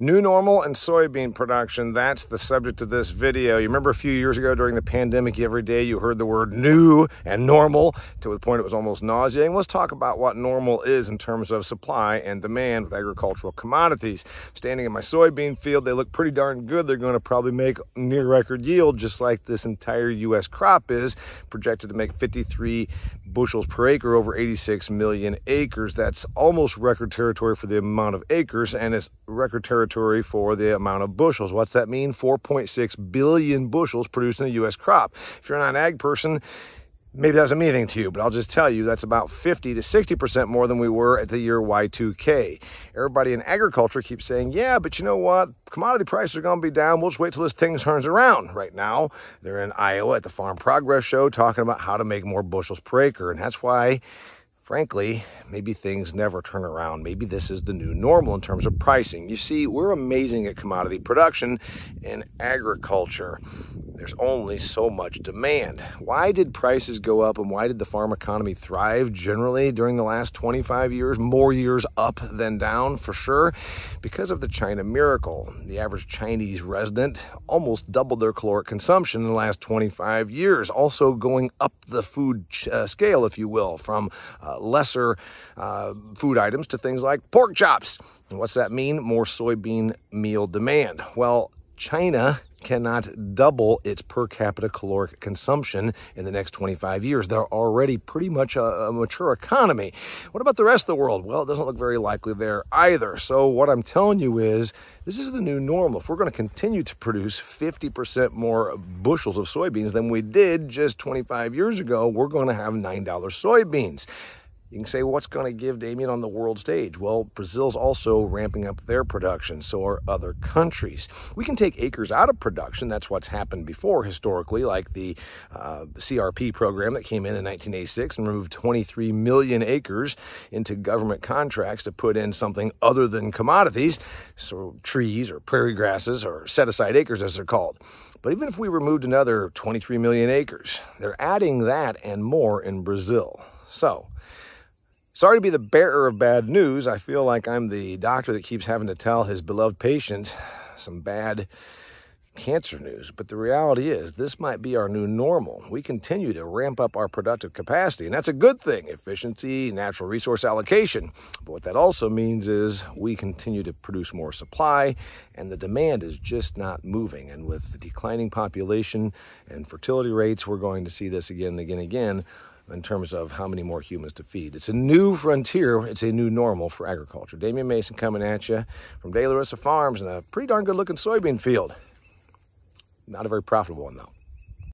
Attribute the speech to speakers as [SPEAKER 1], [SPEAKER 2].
[SPEAKER 1] New normal and soybean production, that's the subject of this video. You remember a few years ago during the pandemic, every day you heard the word new and normal to the point it was almost nauseating. Let's talk about what normal is in terms of supply and demand with agricultural commodities. Standing in my soybean field, they look pretty darn good. They're going to probably make near record yield, just like this entire U.S. crop is, projected to make 53 bushels per acre over 86 million acres. That's almost record territory for the amount of acres, and it's record territory for the amount of bushels. What's that mean? 4.6 billion bushels produced in the U.S. crop. If you're not an ag person, maybe that doesn't mean anything to you, but I'll just tell you that's about 50 to 60% more than we were at the year Y2K. Everybody in agriculture keeps saying, yeah, but you know what? Commodity prices are going to be down. We'll just wait till this thing turns around. Right now, they're in Iowa at the Farm Progress Show talking about how to make more bushels per acre. And that's why, frankly, maybe things never turn around. Maybe this is the new normal in terms of pricing. You see, we're amazing at commodity production in agriculture. There's only so much demand. Why did prices go up and why did the farm economy thrive generally during the last 25 years? More years up than down for sure. Because of the China miracle. The average Chinese resident almost doubled their caloric consumption in the last 25 years. Also going up the food scale, if you will, from lesser food items to things like pork chops. And what's that mean? More soybean meal demand. Well, China cannot double its per capita caloric consumption in the next 25 years. They're already pretty much a mature economy. What about the rest of the world? Well, it doesn't look very likely there either. So what I'm telling you is, this is the new normal. If we're going to continue to produce 50% more bushels of soybeans than we did just 25 years ago, we're going to have $9 soybeans. You can say, well, what's going to give Damian on the world stage? Well, Brazil's also ramping up their production, so are other countries. We can take acres out of production. That's what's happened before historically, like the CRP program that came in 1986 and removed 23 million acres into government contracts to put in something other than commodities, so trees or prairie grasses or set-aside acres as they're called. But even if we removed another 23 million acres, they're adding that and more in Brazil. So, sorry to be the bearer of bad news. I feel like I'm the doctor that keeps having to tell his beloved patient some bad cancer news. But the reality is, this might be our new normal. We continue to ramp up our productive capacity, and that's a good thing. Efficiency, natural resource allocation. But what that also means is we continue to produce more supply, and the demand is just not moving. And with the declining population and fertility rates, we're going to see this again and again and again in terms of how many more humans to feed. It's a new frontier. It's a new normal for agriculture. Damian Mason coming at you from De La Rosa Farms in a pretty darn good looking soybean field. Not a very profitable one though.